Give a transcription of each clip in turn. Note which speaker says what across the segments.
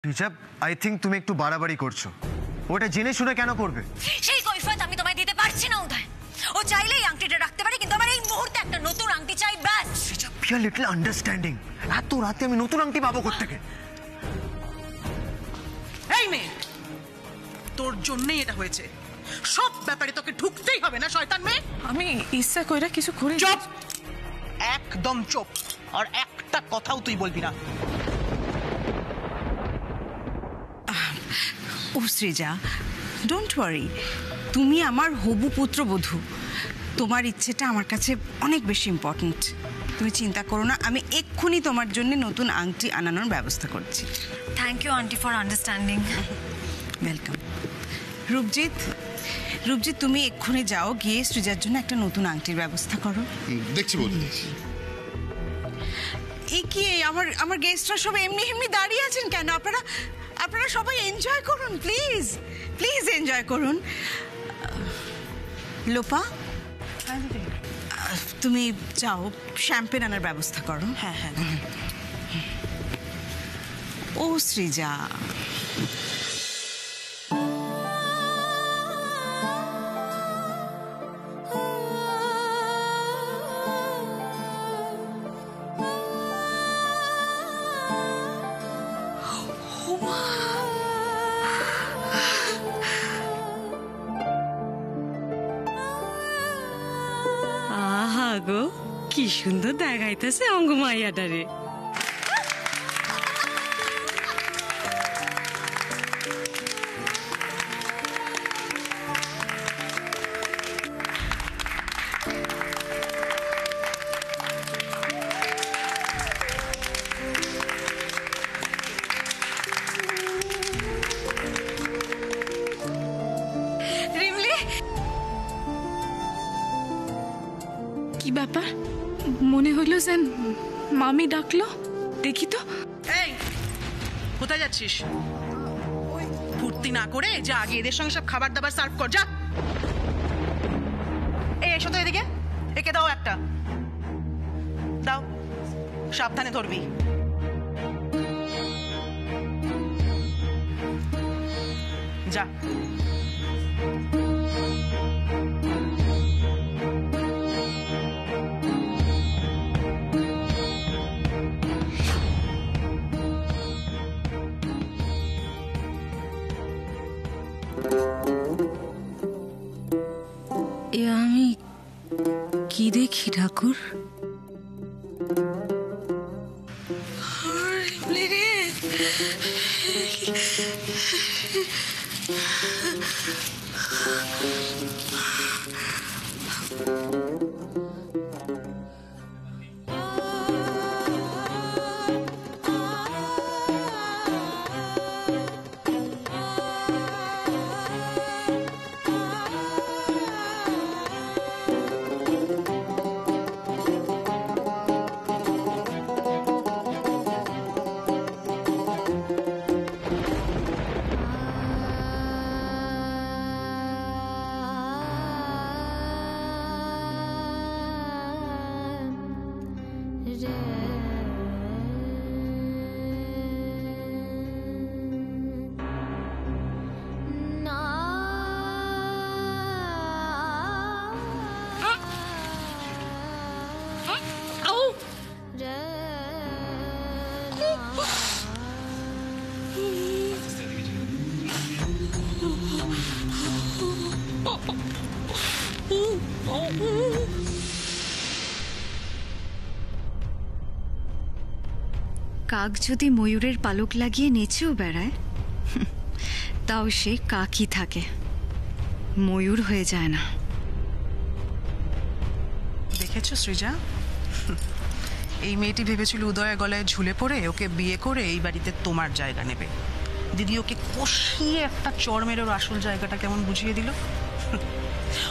Speaker 1: রিজাব, I think তুমি একটু বাড়াবাড়ি করছো। ওটা জেনে শুনে কেন করবে?
Speaker 2: সেই কৈফিয়ত আমি তোমায় দিতে পারছি না উদয়। ও চাইলেই আংটিটা রাখতে পারে, কিন্তু আমার এই মুহূর্তে একটা নতুন আংটি চাই, ব্যাস।
Speaker 1: রিজাব, বি আ লিটল আন্ডারস্ট্যান্ডিং। এত রাতে আমি নতুন আংটি পাবো কোত্থেকে?
Speaker 3: এই মেয়ে, তোর জন্যই এটা হয়েছে। সব ব্যাপারে তোকে ঢুকতেই হবে না শয়তান মেয়ে।
Speaker 4: আমি ইচ্ছা কইরা কিছু করি।
Speaker 3: চুপ, একদম চুপ। আর একটা কথাও তুই বলবি না।
Speaker 5: ও শ্রীজা, ডোন্ট ওয়ারি, তুমি আমার হবু পুত্রবধূ। তোমার ইচ্ছেটা আমার কাছে অনেক বেশি ইম্পর্ট্যান্ট। তুমি চিন্তা করো না, আমি এক্ষুনি তোমার জন্য নতুন আংটি আনানোর ব্যবস্থা করছি।
Speaker 2: Thank you aunty for understanding.
Speaker 5: Welcome. Rupjit, Rupjit তুমি এক্ষুনি যাও, গিয়ে সৃজার জন্য একটা নতুন আংটির ব্যবস্থা করো।
Speaker 6: দেখছি বলতে।
Speaker 5: এই কি, আমার গেস্টরা সব এমনি এমনি দাঁড়িয়ে আছেন কেন? আপনারা সবাই এনজয় করুন, প্লিজ প্লিজ এনজয় করুন। লোপা, তুমি যাও, শ্যাম্পেন আনার ব্যবস্থা করো।
Speaker 3: হ্যাঁ হ্যাঁ।
Speaker 5: ও সৃজা,
Speaker 7: আহা গো, কি সুন্দর দেখাইতেছে অঙ্গ মাইয়াটারে।
Speaker 4: কি ব্যাপার? মনে হইল যেন মামি ডাকলো। দেখি তো।
Speaker 3: এই, কোথায় যাচ্ছিস? ফুর্তি না করে যা, আগে এদের সঙ্গে সব খাবার দাবার সার্ভ কর, যা। এই এসো তো এদিকে, একে দাও একটা, দাও, সাবধানে ধরবি। যা।
Speaker 7: এ আমি কি দেখি ঠাকুর?
Speaker 2: কাক যদি ময়ূরের পালক লাগিয়ে নেচেও বেড়ায়, তাও সে কাকই থাকে, ময়ূর হয়ে যায় না।
Speaker 3: দেখেছো সৃজা, এই মেয়েটি ভেবেছিল উদয়ের গলায় ঝুলে পড়ে ওকে বিয়ে করে এই বাড়িতে তোমার জায়গা নেবে। দিদি ওকে কষিয়ে একটা চড় মেরে ওর আসল জায়গাটা কেমন বুঝিয়ে দিল।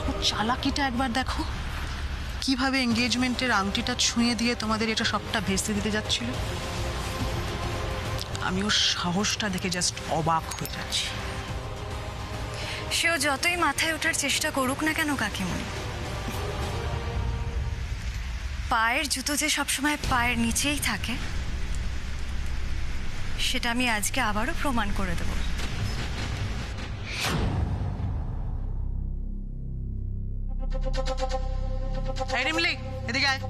Speaker 3: ও চালাকিটা একবার দেখো, কিভাবে এঙ্গেজমেন্টের আংটিটা ছুঁয়ে দিয়ে তোমাদের এটা সবটা ভেস্তে দিতে যাচ্ছিল। আমি ওর সাহসটা দেখে জাস্ট অবাক হয়ে যাচ্ছি।
Speaker 2: সেও যতই মাথায় ওঠার চেষ্টা করুক না কেন কাকিমণি, পায়ের জুতো যে সবসময় পায়ের নিচেই থাকে সেটা আমি আজকে আবারও প্রমাণ করে দেব।
Speaker 3: এই রিমলি, এদিকে আয়।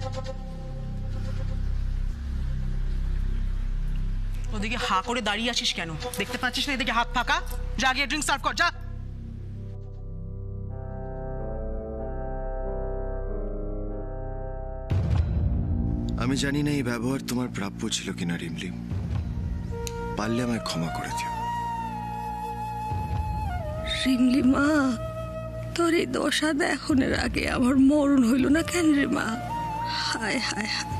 Speaker 3: ওদিকে হা করে দাঁড়িয়ে আছিস কেন? দেখতে পাচ্ছিস না এদিকে হাত ফাঁকা? যা গিয়ে ড্রিঙ্ক সার্ভ কর, যা।
Speaker 1: আমি জানি না এই ব্যবহার তোমার প্রাপ্য ছিল কিনা রিমলি, পারলে আমায় ক্ষমা করে দিও।
Speaker 7: রিমলি মা, তোর এই দশা দেখনের আগে আমার মরণ হইল না কেন রে মা? হায় হায় হায়,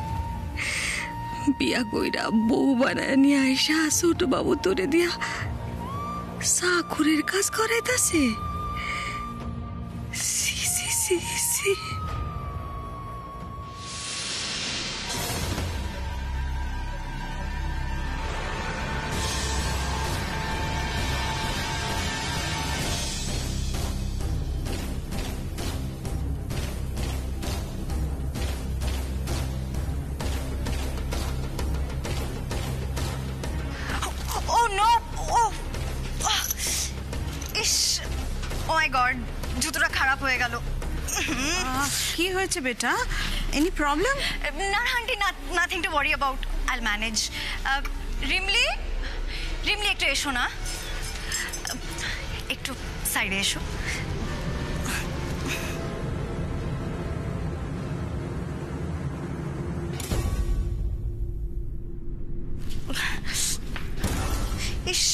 Speaker 7: বিয়া কইরা বউ বানায় নিয়ে আইসা ছোট বাবু তোরে দিয়া চাকুরের কাজ করাইতাছে। সি সি সি সি।
Speaker 2: ও নো, ও ইস, ও মাই গড, জুতোটা খারাপ হয়ে গেল।
Speaker 5: কি হয়েছে বেটা? Any problem?
Speaker 2: না aunty, nothing to worry about, I'll manage. Rimli, Rimli একটু এসো না, একটু সাইডে এসো। ইস,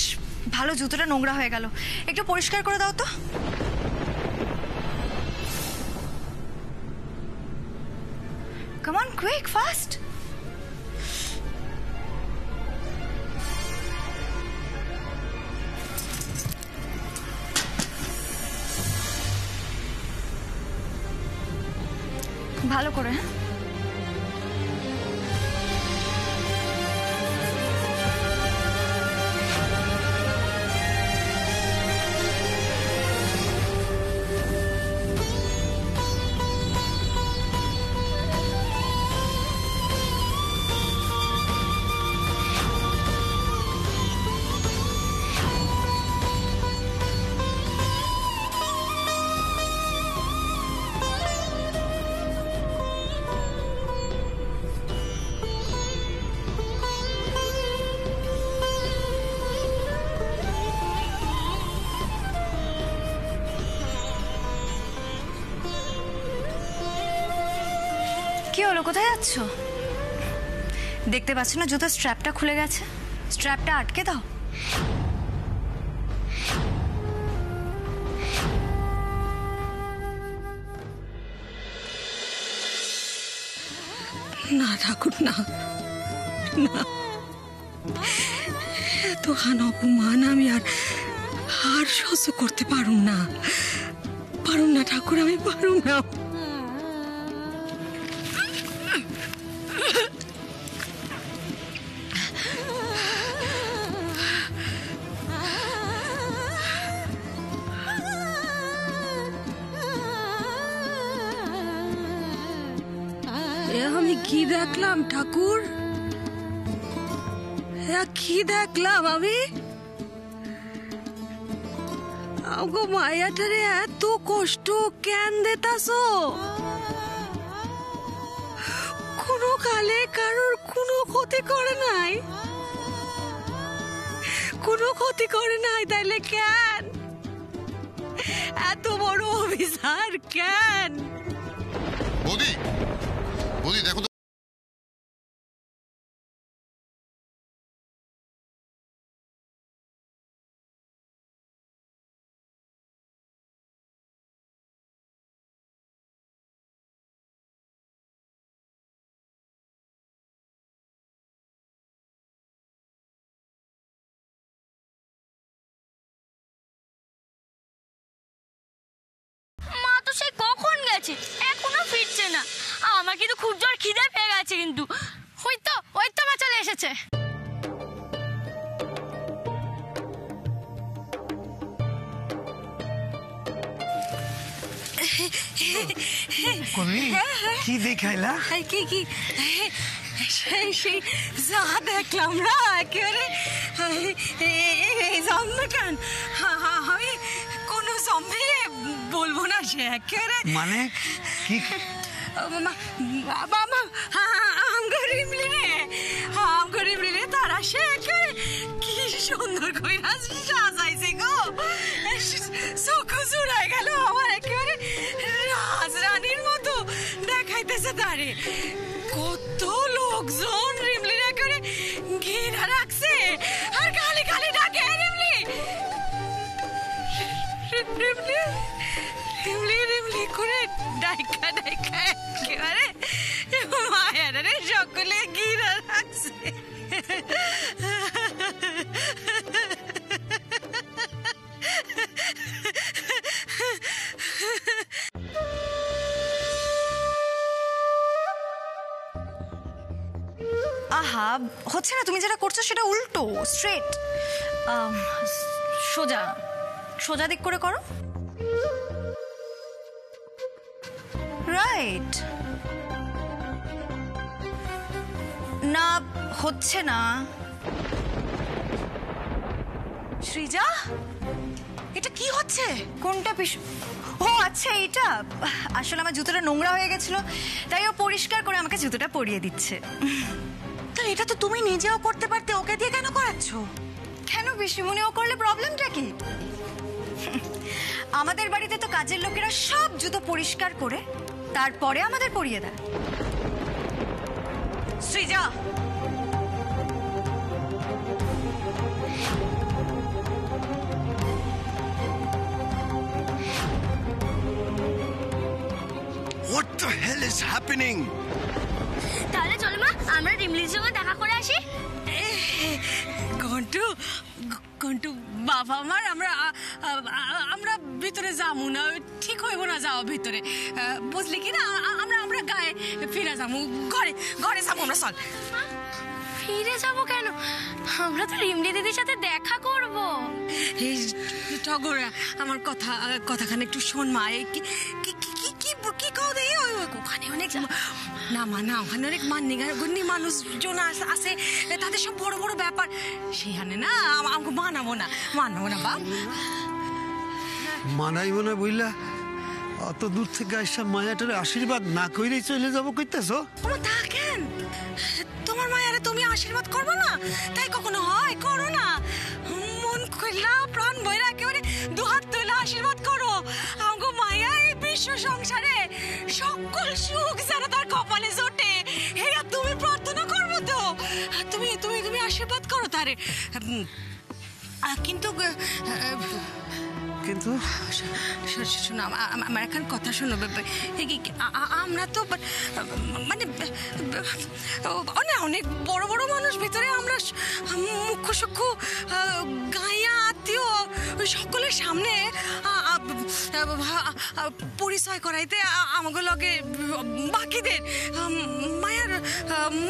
Speaker 2: ভালো, জুতোটা নোংরা হয়ে গেল, একটু পরিষ্কার করে দাও তো। Come on, quick, fast. ভালো করে, হ্যাঁ? কি হলো, কোথায় যাচ্ছ? দেখতে পাচ্ছ না জুতোর স্ট্র্যাপটা খুলে গেছে? স্ট্র্যাপটা আটকে দাও।
Speaker 7: না ঠাকুর, না না, এত হান অপমান আমি আর সহ্য করতে পারুম না, পারুম না ঠাকুর, আমি পারুম না। আমি কি দেখলাম ঠাকুর? কি দেখলাম আমি? আগো মায়াটারে এত কষ্ট কেন দেতাছো? কোনো কালে কারোর কোনো ক্ষতি করে নাই, কোনো ক্ষতি করে নাই, তাইলে কেন এত বড় অভিযান? কেন?
Speaker 6: বৌদি, বৌদি দেখো তো।
Speaker 8: মা তো সেই কখন গেছে, এখনো ফিরছে না। আমার কিন্তু খুব জোর খিদে পেয়ে গেছে, কিন্তু ওই তো মা চলে এসেছে।
Speaker 9: কি দেখাইলা?
Speaker 7: কি সেই যা দেখলাম না একেবারে এই জন্মে কেন আমি কোনো জন্মে বলবো না সে একেবারে
Speaker 9: মানে কি
Speaker 7: বাবা আমগরিবলি রে তারা সে একেবারে কি সুন্দর কইরা সাজাইছে গো চোখ জুড়াই গেল আমার একেবারে রাজরানীর মতো দেখাইতেছে তারে কত লোকজন রিমলি একেবারে ঘেরা রাখছে আর খালি খালি ডাকে রিমলি রিমলি রিমলি রিমলি করে ডাইকা ডাইকা একেবারে মায়েরা সকলে ঘিরা রাখছে
Speaker 2: আহা হচ্ছে না, তুমি যেটা করছো সেটা উল্টো, স্ট্রেট, সোজা সোজা দিক করে করো। রাইট না, হচ্ছে না।
Speaker 3: সৃজা, এটা কি হচ্ছে?
Speaker 2: কোনটা ও আচ্ছা এইটা, আসলে আমার জুতোটা নোংরা হয়ে গেছিল, তাই ও পরিষ্কার করে আমাকে জুতোটা পরিয়ে দিচ্ছে।
Speaker 3: তাহলে এটা তো তুমি নিজেও করতে পারতে, ওকে দিয়ে কেন করাচ্ছ?
Speaker 2: কেন পিসিমণি, ও করলে প্রবলেমটা কি? আমাদের বাড়িতে তো কাজের লোকেরা সব জুতো পরিষ্কার করে তারপরে আমাদের পরিয়ে দেয়।
Speaker 3: Srija,
Speaker 1: What the hell is happening?
Speaker 8: তাহলে চল মা, আমরা রিমলির সঙ্গে দেখা করে আসি।
Speaker 7: ঘন্টু ঘন্টু বাবা আমার আমরা ভিতরে যাবো না, ঠিক হইব না যাওয়া ভিতরে, বুঝলি কি না? আমরা গায়ে ফিরে যাবো, ঘরে যাবো আমরা। চল।
Speaker 8: ফিরে যাবো কেন? আমরা তো রিমলি দিদির সাথে দেখা করব।
Speaker 7: এই টগর, আমার কথাখানে একটু শোন মা। কি কও দেই? ওখানে অনেক না ওখানে অনেক মান্যি মানুষজন আছে, তাদের সব বড় বড় ব্যাপার, সেখানে না আমাকে মানাবো না বাপ।
Speaker 9: মানাইব না বইলা অত দূর থেকে আইসা মায়াটার আশীর্বাদ না কইরেই চলে যাবো কইতেছ?
Speaker 7: তা কেন? তোমার মায়ারে তুমি আশীর্বাদ করবো না? তাই কখনো হয়? করো না, মন কইলা প্রাণ বইরা একেবারে দুহাত তুলে আশীর্বাদ করো। আমগো মায়া এই বিশ্ব সংসারে সকল সুখ যেন তার কপালে জোটে, হেয়া তুমি প্রার্থনা করবো তো। তুমি আশীর্বাদ করো তারে। কিন্তু
Speaker 9: কিন্তু
Speaker 7: শোনো, আমার এখন কথা শোনো। আমরা তো মানে অনেক বড় বড় মানুষ ভিতরে, আমরা মুখ্য সূক্ষ্ম গাইয়া আত্মীয় সকলের সামনে পরিচয় করাইতে আমাকে লগে বাকিদের মায়ের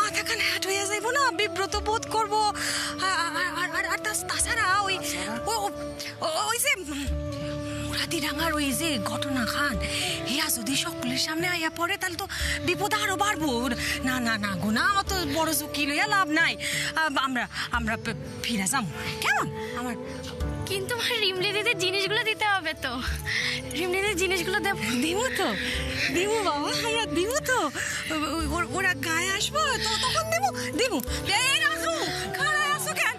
Speaker 7: মাথাখান হ্যাট হইয়া যাইব না, বিব্রত বোধ করবো। আর তাছাড়া ওই যে মুরাদিরাঙ্গার ওই যে ঘটনা খান, হিয়া যদি সকলের সামনে আইয়া পড়ে তাহলে তো বিপদ আরো বাড়বো। না গো না, অত বড় ঝুঁকি লইয়া লাভ নাই। আমরা ফিরে যাবো, কেমন? আমার
Speaker 8: কিন্তু আমার রিমলি দিদির জিনিসগুলো দিতে হবে তো। রিমলি দিদির জিনিসগুলো
Speaker 7: দিব বাবা, আমরা দিব তো। ওরা গায়ে আসবো তো তখন দিব। এই রাখো, খাড়ায় আসো কেন?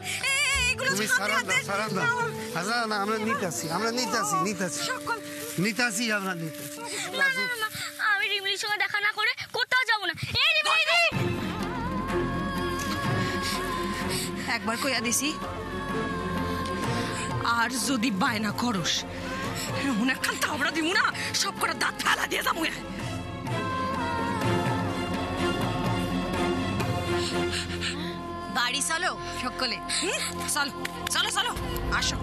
Speaker 9: তুমি সারান না, আমরা নিতাছি আমরা।
Speaker 8: না, আমি রিমলির সঙ্গে দেখা না করে কোথাও যাবো না। এই রিমলি দিদি,
Speaker 7: একবার কইয়া দিছি, আর যদি বায়না করস অনেকক্ষণ তাবড়া দিব না, সব করে দাঁত ফেলা দিয়ে যাবো। বাড়ি চলো সকলে, চলো আসো।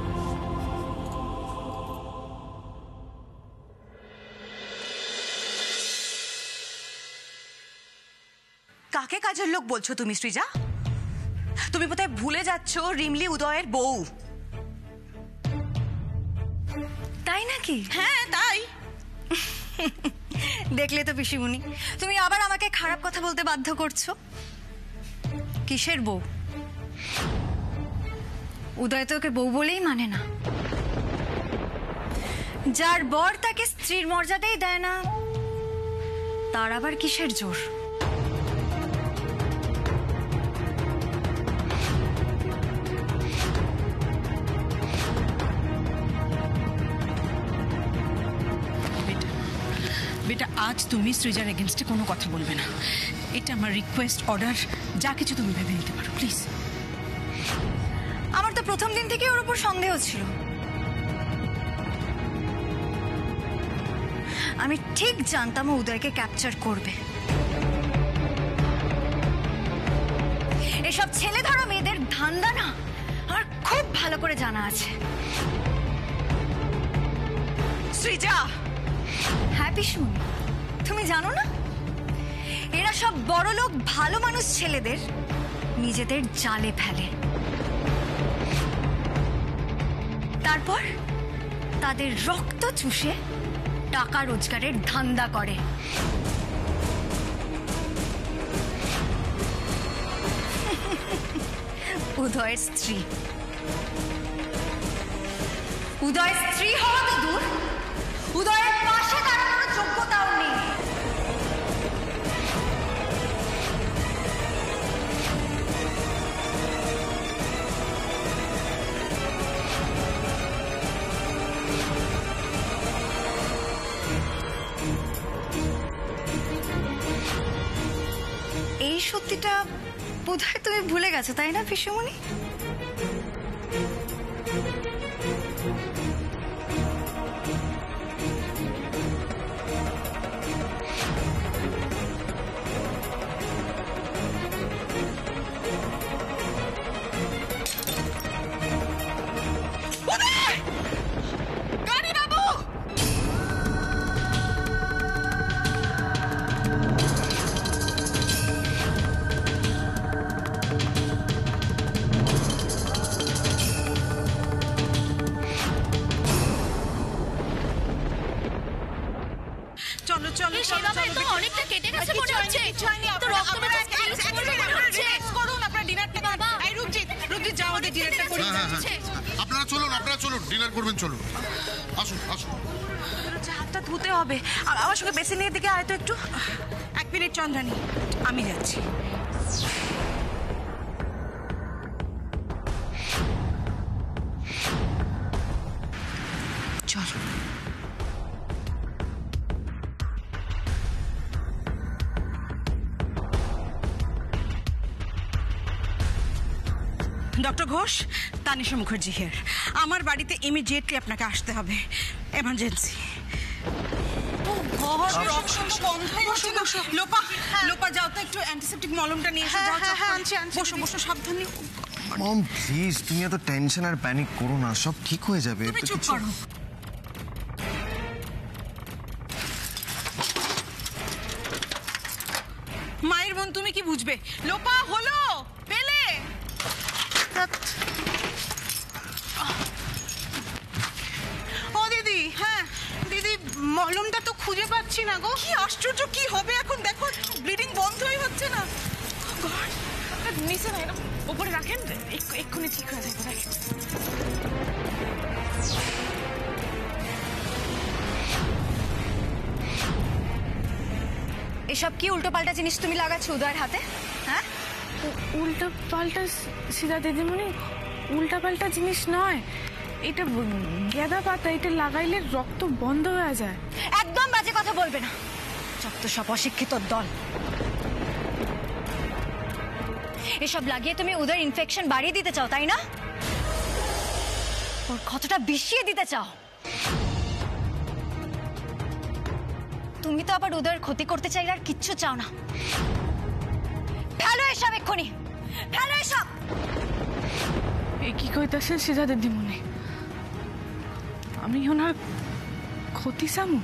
Speaker 3: কাকে কাজের লোক বলছো তুমি সৃজা? তুমি বোধহয় ভুলে যাচ্ছ রিমলি উদয়ের বউ।
Speaker 2: তাই নাকি?
Speaker 3: হ্যাঁ তাই।
Speaker 2: দেখলে তো পিসিমণি, তুমি আবার আমাকে খারাপ কথা বলতে বাধ্য করছো। কিসের বউ? উদয় তো ওকে বউ বলেই মানে না। যার বর তাকে স্ত্রীর মর্যাদাই দেয় না, তার আবার কিসের জোর?
Speaker 5: বেটা, আজ তুমি সৃজার এগেনস্টে কোনো কথা বলবে না। এটা আমার রিকোয়েস্ট, অর্ডার, যা কিছু তুমি ভেবে নিতে পারো, প্লিজ।
Speaker 2: আমার তো প্রথম দিন থেকে ওর উপর সন্দেহ ছিল। আমি ঠিক জানতাম ও উদয়কে ক্যাপচার করবে। এসব ছেলে ধরো মেয়েদের ধান্দা না আমার খুব ভালো করে জানা আছে। সৃজা, হ্যাঁ পিসমণি, তুমি জানো না এরা সব বড়লোক ভালো মানুষ ছেলেদের নিজেদের জালে ফেলে, তারপর তাদের রক্ত চুষে টাকা রোজগারের ধান্দা করে। উদয়ের স্ত্রী হওয়া তো দূর, উদয়ের পাশে দাঁড়ানোর যোগ্যতাও নেই। এই সত্যিটা বোধহয় তুমি ভুলে গেছো, তাই না পিসমণি?
Speaker 5: চলো চলো চলো,
Speaker 8: অনেকটা কেটে গেছে মনে হচ্ছে। তো রক্ত করুন, আপনারা ডিনারটা বাবা।
Speaker 5: এই রূপজিৎ, যাও আমাদের ডিনারটা করি।
Speaker 6: আপনারা চলুন, ডিনার করবেন, চলুন, আসুন আসুন।
Speaker 3: হাতটা ধুতে হবে। আমার সঙ্গে বেসিনের দিকে আয় তো একটু।
Speaker 5: 1 মিনিট চন্দ্রানী, আমি যাচ্ছি।
Speaker 3: চলো।
Speaker 5: Doctor Ghosh, Tanisha Mukherjee here. আমার বাড়িতে ইমিডিয়েটলি আপনাকে আসতে হবে, এমার্জেন্সি। লোপা যাও তো, একটু অ্যান্টিসেপ্টিক মলমটা নিয়ে এসো। বসো বসো, সাবধানে।
Speaker 1: মম প্লিজ, তুমি এত টেনশন আর প্যানিক করো না, সব ঠিক হয়ে যাবে।
Speaker 5: তুমি চুপ করো। মায়ের বোন, তুমি কি বুঝবে? লোপা হলো, পেলে। ও দিদি, হ্যাঁ দিদি, মলমটা তো খুঁজে পাচ্ছি না গো। কি আশ্চর্য, কি হবে এখন? দেখো ব্লিডিং বন্ধই হচ্ছে না।
Speaker 4: নিচে না, এরকম উপরে রাখেন, এক্ষুনি ঠিক হয়ে যাবে। রাখেন।
Speaker 2: এসব কি উল্টো পাল্টা জিনিস তুমি লাগাচ্ছ উদয়ের হাতে? হ্যাঁ,
Speaker 4: উল্টা পাল্টা সিধা দিদিমণি, উল্টা পাল্টা জিনিস নয়, এটা গেঁদা পাতা। এটা লাগাইলে রক্ত বন্ধ হয়ে যায়।
Speaker 2: একদম বাজে কথা বলবে না, যত সব অশিক্ষিত দল। এসব লাগিয়ে তুমি উদয়ের ইনফেকশন বাড়িয়ে দিতে চাও, তাই না? ওর ক্ষতটা বিষিয়ে দিতে চাও। তুমি তো আবার উদয়ের ক্ষতি করতে চাইলে আর কিচ্ছু চাও না। ফেলো এসব এক্ষুনি, ফেলো এসব।
Speaker 4: কি কইতাছেন সিধা দিদিমণি? আমি ওনার ক্ষতি চামু?